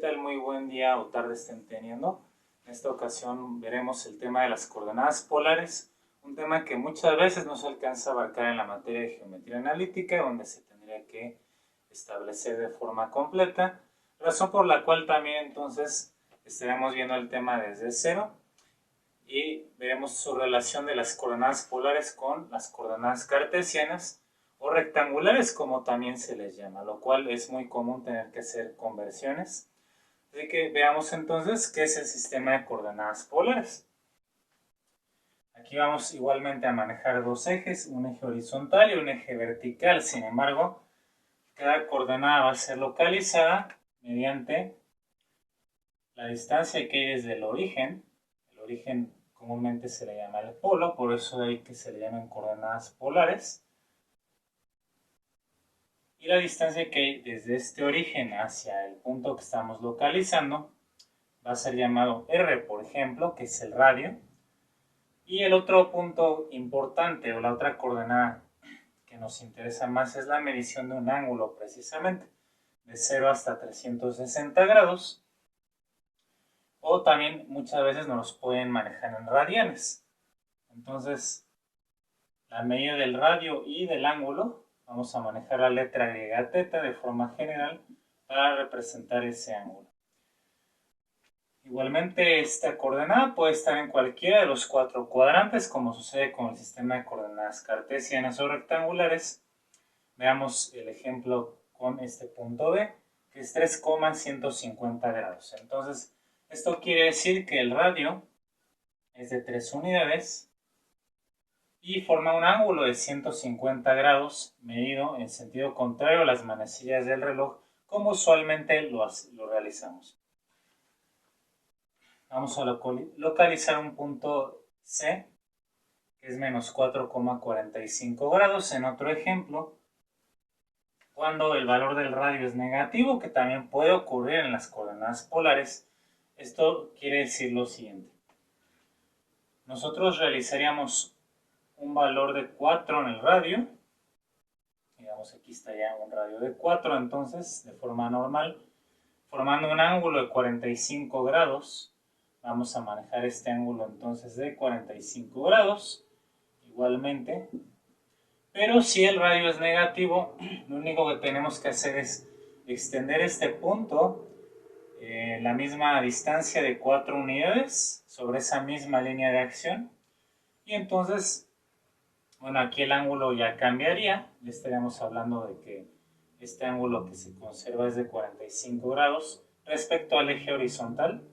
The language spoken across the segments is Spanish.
tal? Muy buen día o tarde estén teniendo. En esta ocasión veremos el tema de las coordenadas polares, un tema que muchas veces no se alcanza a abarcar en la materia de geometría analítica, donde se tendría que establecer de forma completa, razón por la cual también entonces estaremos viendo el tema desde cero y veremos su relación de las coordenadas polares con las coordenadas cartesianas o rectangulares, como también se les llama, lo cual es muy común tener que hacer conversiones. Así que veamos entonces qué es el sistema de coordenadas polares. Aquí vamos igualmente a manejar dos ejes, un eje horizontal y un eje vertical. Sin embargo, cada coordenada va a ser localizada mediante la distancia que hay desde el origen. El origen comúnmente se le llama el polo, por eso de ahí que se le llaman coordenadas polares. Y la distancia que hay desde este origen hacia el punto que estamos localizando va a ser llamado R, por ejemplo, que es el radio. Y el otro punto importante o la otra coordenada que nos interesa más es la medición de un ángulo precisamente, de 0 hasta 360 grados. O también muchas veces nos los pueden manejar en radianes. Entonces, la medida del radio y del ángulo, vamos a manejar la letra griega teta de forma general para representar ese ángulo. Igualmente, esta coordenada puede estar en cualquiera de los cuatro cuadrantes, como sucede con el sistema de coordenadas cartesianas o rectangulares. Veamos el ejemplo con este punto B, que es 3,150 grados. Entonces, esto quiere decir que el radio es de 3 unidades y forma un ángulo de 150 grados medido en sentido contrario a las manecillas del reloj, como usualmente lo realizamos. Vamos a localizar un punto C, que es menos 4,45 grados. En otro ejemplo, cuando el valor del radio es negativo, que también puede ocurrir en las coordenadas polares, esto quiere decir lo siguiente. Nosotros realizaríamos un valor de 4 en el radio. Digamos, aquí está ya un radio de 4, entonces, de forma normal, formando un ángulo de 45 grados. Vamos a manejar este ángulo entonces de 45 grados, igualmente. Pero si el radio es negativo, lo único que tenemos que hacer es extender este punto la misma distancia de 4 unidades sobre esa misma línea de acción. Y entonces, bueno, aquí el ángulo ya cambiaría. Ya estaríamos hablando de que este ángulo que se conserva es de 45 grados respecto al eje horizontal.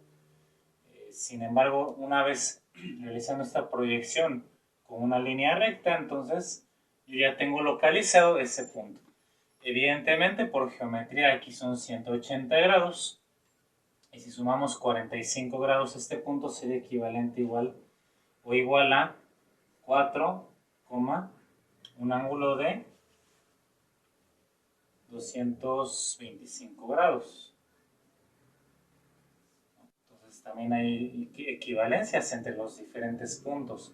Sin embargo, una vez realizando esta proyección con una línea recta, entonces yo ya tengo localizado ese punto. Evidentemente, por geometría aquí son 180 grados. Y si sumamos 45 grados, este punto sería equivalente igual o igual a 4, un ángulo de 225 grados. Entonces también hay equivalencias entre los diferentes puntos.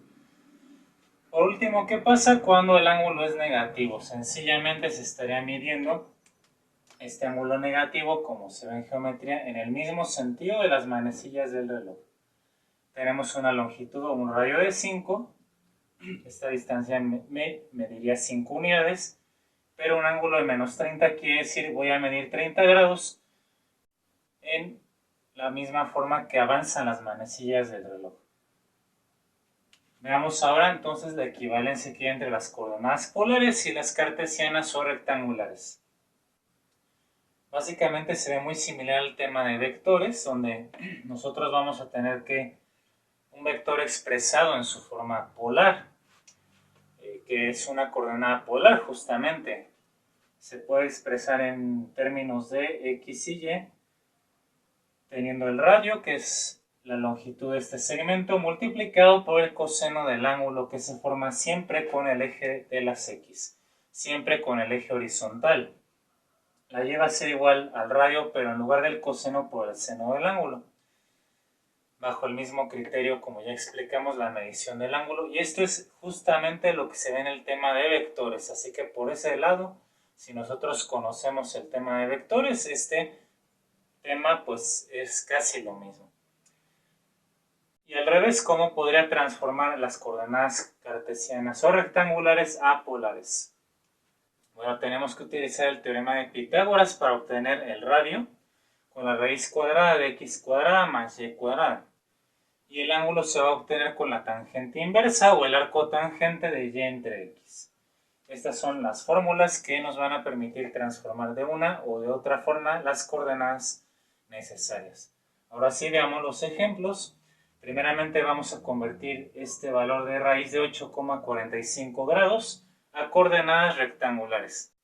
Por último, ¿qué pasa cuando el ángulo es negativo? Sencillamente se estaría midiendo este ángulo negativo, como se ve en geometría, en el mismo sentido de las manecillas del reloj. Tenemos una longitud o un radio de 5. Esta distancia mediría 5 unidades, pero un ángulo de menos 30 quiere decir voy a medir 30 grados en la misma forma que avanzan las manecillas del reloj. Veamos ahora entonces la equivalencia que hay entre las coordenadas polares y las cartesianas o rectangulares. Básicamente se ve muy similar al tema de vectores, donde nosotros vamos a tener que un vector expresado en su forma polar, que es una coordenada polar justamente. Se puede expresar en términos de x y y, teniendo el radio, que es la longitud de este segmento, multiplicado por el coseno del ángulo, que se forma siempre con el eje de las x, siempre con el eje horizontal. La y va a ser igual al radio, pero en lugar del coseno por el seno del ángulo. Bajo el mismo criterio, como ya explicamos, la medición del ángulo. Y esto es justamente lo que se ve en el tema de vectores. Así que por ese lado, si nosotros conocemos el tema de vectores, tema pues es casi lo mismo. Y al revés, ¿cómo podría transformar las coordenadas cartesianas o rectangulares a polares? Bueno, tenemos que utilizar el teorema de Pitágoras para obtener el radio con la raíz cuadrada de x cuadrada más y cuadrada. Y el ángulo se va a obtener con la tangente inversa o el arco tangente de y entre x. Estas son las fórmulas que nos van a permitir transformar de una o de otra forma las coordenadas necesarias. Ahora sí, veamos los ejemplos. Primeramente vamos a convertir este valor de raíz de 8,45 grados a coordenadas rectangulares.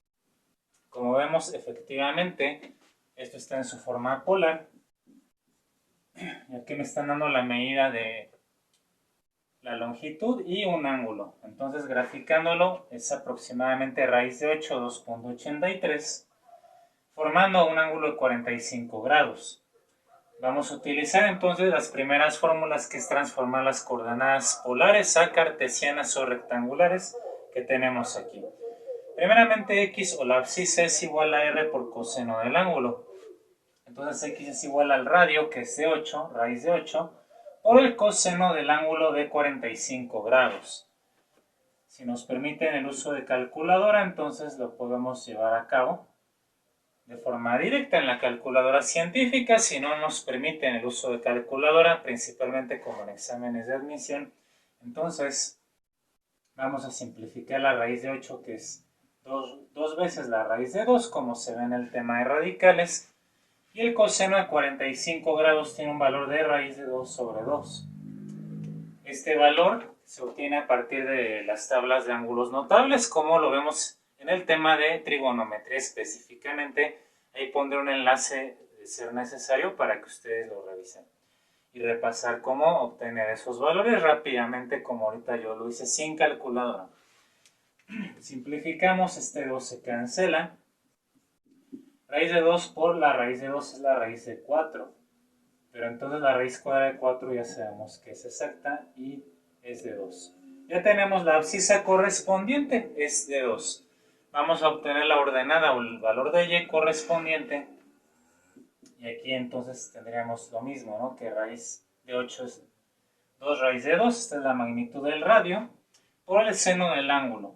Como vemos, efectivamente, esto está en su forma polar. Y aquí me están dando la medida de la longitud y un ángulo. Entonces, graficándolo, es aproximadamente raíz de 8, 2.83, formando un ángulo de 45 grados. Vamos a utilizar entonces las primeras fórmulas, que es transformar las coordenadas polares a cartesianas o rectangulares que tenemos aquí. Primeramente, x o la abscisa es igual a r por coseno del ángulo. Entonces x es igual al radio, que es de 8, raíz de 8, por el coseno del ángulo de 45 grados. Si nos permiten el uso de calculadora, entonces lo podemos llevar a cabo de forma directa en la calculadora científica. Si no nos permiten el uso de calculadora, principalmente como en exámenes de admisión, entonces vamos a simplificar la raíz de 8, que es dos veces la raíz de 2, como se ve en el tema de radicales, y el coseno de 45 grados tiene un valor de raíz de 2 sobre 2. Este valor se obtiene a partir de las tablas de ángulos notables, como lo vemos en el tema de trigonometría específicamente. Ahí pondré un enlace de ser necesario para que ustedes lo revisen y repasar cómo obtener esos valores rápidamente, como ahorita yo lo hice sin calculadora. Simplificamos, este 2 se cancela. Raíz de 2 por la raíz de 2 es la raíz de 4. Pero entonces la raíz cuadrada de 4 ya sabemos que es exacta y es de 2. Ya tenemos la abscisa correspondiente, es de 2. Vamos a obtener la ordenada o el valor de y correspondiente. Y aquí entonces tendríamos lo mismo, ¿no? Que raíz de 8 es 2 raíz de 2. Esta es la magnitud del radio por el seno del ángulo.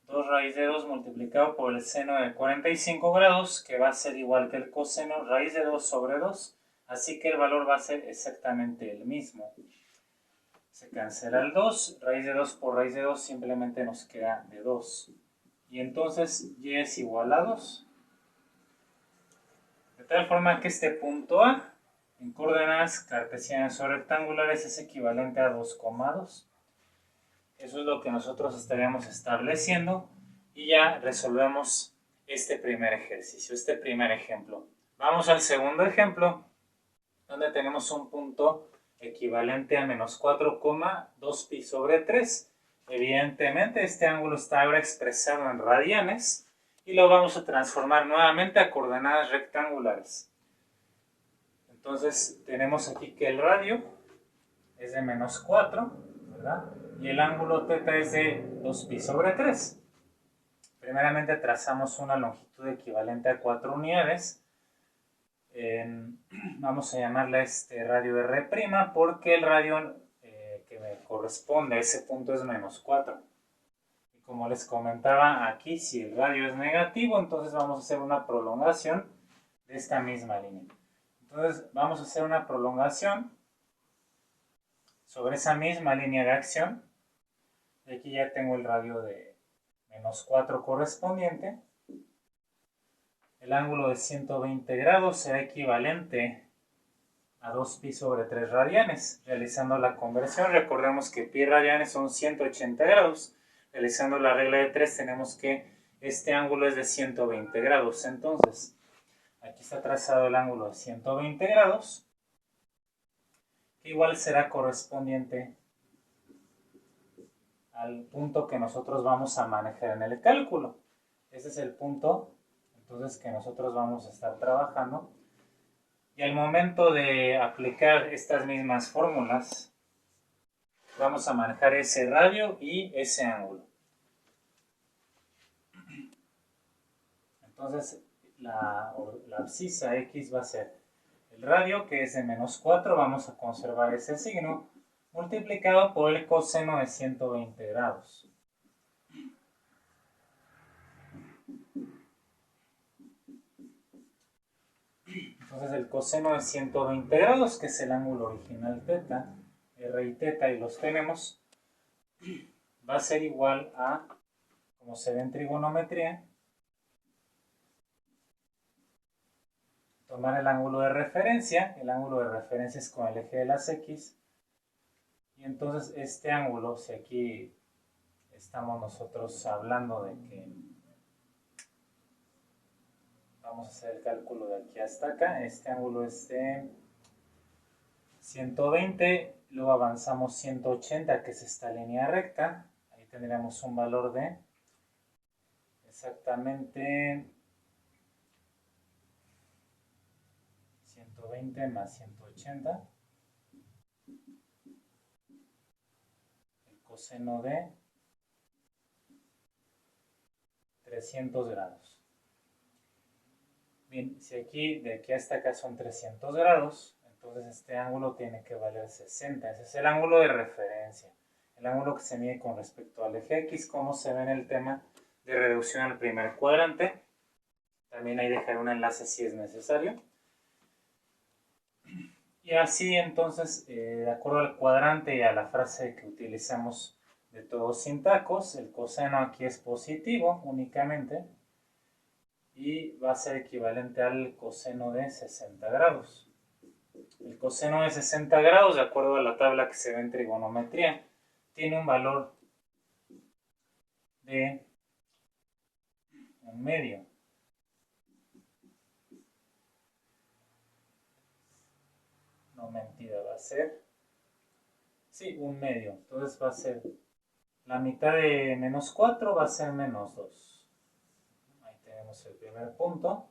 2 raíz de 2 multiplicado por el seno de 45 grados, que va a ser igual que el coseno raíz de 2 sobre 2. Así que el valor va a ser exactamente el mismo. Se cancela el 2, raíz de 2 por raíz de 2 simplemente nos queda de 2. Y entonces y es igual a 2. De tal forma que este punto A, en coordenadas cartesianas o rectangulares, es equivalente a 2,2. Eso es lo que nosotros estaríamos estableciendo. Y ya resolvemos este primer ejercicio, este primer ejemplo. Vamos al segundo ejemplo, donde tenemos un punto equivalente a menos 4,2 pi sobre 3. Evidentemente este ángulo está ahora expresado en radianes y lo vamos a transformar nuevamente a coordenadas rectangulares. Entonces tenemos aquí que el radio es de menos 4, ¿verdad? Y el ángulo θ es de 2 pi sobre 3. Primeramente trazamos una longitud equivalente a 4 unidades. Vamos a llamarle radio R' porque el radio que me corresponde a ese punto es menos 4. Y como les comentaba aquí, si el radio es negativo, entonces vamos a hacer una prolongación de esta misma línea. Entonces vamos a hacer una prolongación sobre esa misma línea de acción. Y aquí ya tengo el radio de menos 4 correspondiente. El ángulo de 120 grados será equivalente a 2 pi sobre 3 radianes. Realizando la conversión, recordemos que pi radianes son 180 grados. Realizando la regla de 3 tenemos que este ángulo es de 120 grados. Entonces, aquí está trazado el ángulo de 120 grados, que igual será correspondiente al punto que nosotros vamos a manejar en el cálculo. Ese es el punto entonces que nosotros vamos a estar trabajando. Y al momento de aplicar estas mismas fórmulas, vamos a manejar ese radio y ese ángulo. Entonces, la abscisa X va a ser el radio, que es de menos 4, vamos a conservar ese signo, multiplicado por el coseno de 120 grados. Entonces el coseno de 120 grados, que es el ángulo original θ, R y θ, y los tenemos, va a ser igual a, como se ve en trigonometría, tomar el ángulo de referencia es con el eje de las X, y entonces este ángulo, si aquí estamos nosotros hablando de que vamos a hacer el cálculo de aquí hasta acá, este ángulo es de 120, luego avanzamos 180, que es esta línea recta, ahí tendríamos un valor de exactamente 120 más 180, el coseno de 300 grados. Bien, si aquí, de aquí hasta acá son 300 grados, entonces este ángulo tiene que valer 60. Ese es el ángulo de referencia, el ángulo que se mide con respecto al eje X, como se ve en el tema de reducción al primer cuadrante. También ahí dejaré un enlace si es necesario. Y así entonces, de acuerdo al cuadrante y a la frase que utilizamos de todos sin tacos, el coseno aquí es positivo únicamente, y va a ser equivalente al coseno de 60 grados. El coseno de 60 grados, de acuerdo a la tabla que se ve en trigonometría, tiene un valor de 1/2. No, mentira, va a ser, sí, 1/2. Entonces va a ser, la mitad de menos 4 va a ser menos 2. Ahí tenemos el primer punto.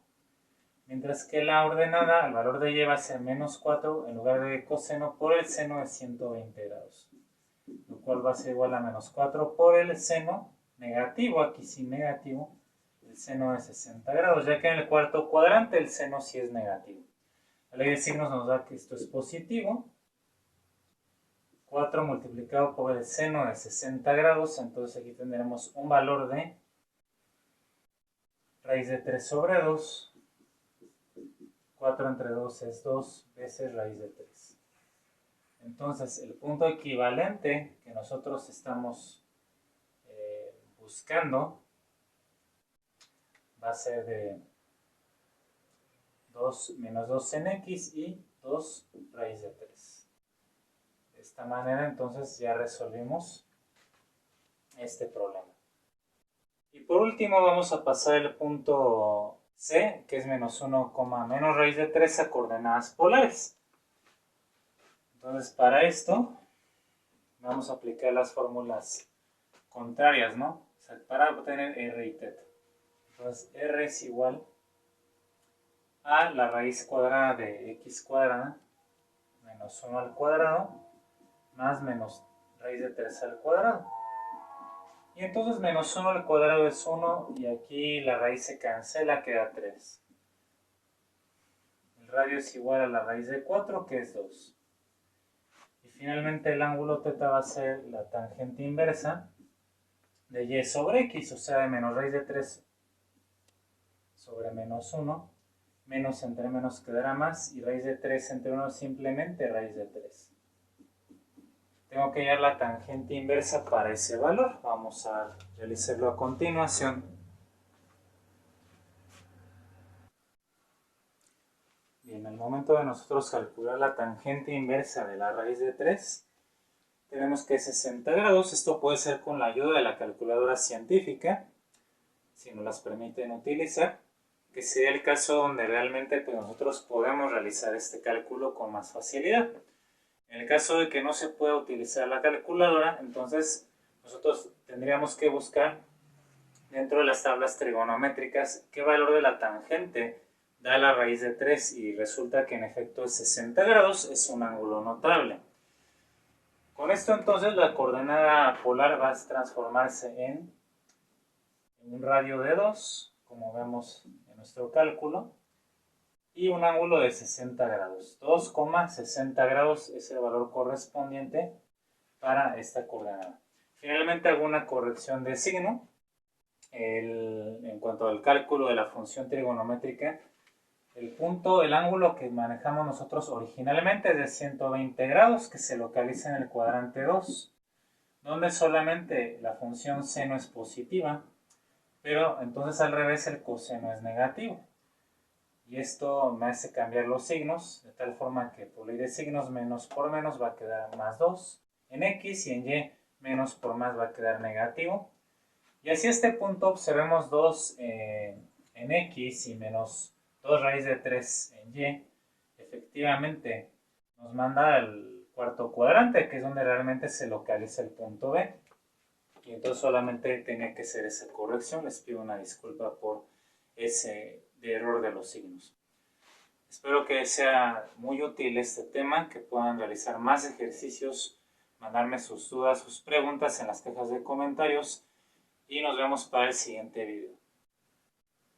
Mientras que la ordenada, el valor de y va a ser menos 4 en lugar de coseno por el seno de 120 grados. Lo cual va a ser igual a menos 4 por el seno negativo, aquí sí negativo, el seno de 60 grados, ya que en el cuarto cuadrante el seno sí es negativo. La ley de signos nos da que esto es positivo. 4 multiplicado por el seno de 60 grados, entonces aquí tendremos un valor de raíz de 3 sobre 2. 4 entre 2 es 2 veces raíz de 3. Entonces, el punto equivalente que nosotros estamos buscando va a ser de 2 menos 2 en x y 2 raíz de 3. De esta manera, entonces, ya resolvimos este problema. Y por último, vamos a pasar el punto C, que es menos 1, menos raíz de 3 a coordenadas polares. Entonces, para esto, vamos a aplicar las fórmulas contrarias, ¿no? O sea, para obtener r y θ. Entonces, r es igual a la raíz cuadrada de x cuadrada menos 1 al cuadrado más menos raíz de 3 al cuadrado. Y entonces menos 1 al cuadrado es 1 y aquí la raíz se cancela, queda 3. El radio es igual a la raíz de 4, que es 2. Y finalmente el ángulo θ va a ser la tangente inversa de y sobre x, o sea, de menos raíz de 3 sobre menos 1, menos entre menos quedará más, y raíz de 3 entre 1 simplemente raíz de 3. Tengo que hallar la tangente inversa para ese valor. Vamos a realizarlo a continuación. Bien, al momento de nosotros calcular la tangente inversa de la raíz de 3, tenemos que 60 grados. Esto puede ser con la ayuda de la calculadora científica, si nos las permiten utilizar, que sería el caso donde realmente pues, nosotros podemos realizar este cálculo con más facilidad. En el caso de que no se pueda utilizar la calculadora, entonces nosotros tendríamos que buscar dentro de las tablas trigonométricas qué valor de la tangente da la raíz de 3 y resulta que en efecto es 60 grados, es un ángulo notable. Con esto entonces la coordenada polar va a transformarse en un radio de 2, como vemos en nuestro cálculo y un ángulo de 60 grados. 2,60 grados es el valor correspondiente para esta coordenada. Finalmente hago una corrección de signo. En cuanto al cálculo de la función trigonométrica, el ángulo que manejamos nosotros originalmente es de 120 grados, que se localiza en el cuadrante 2, donde solamente la función seno es positiva, pero entonces al revés el coseno es negativo. Y esto me hace cambiar los signos, de tal forma que por ley de signos menos por menos va a quedar más 2 en X y en Y menos por más va a quedar negativo. Y así a este punto observemos 2 en X y menos 2 raíz de 3 en Y. Efectivamente nos manda al cuarto cuadrante, que es donde realmente se localiza el punto B. Y entonces solamente tiene que ser esa corrección. Les pido una disculpa por ese error de los signos. Espero que sea muy útil este tema, que puedan realizar más ejercicios, mandarme sus dudas, sus preguntas en las cajas de comentarios y nos vemos para el siguiente video.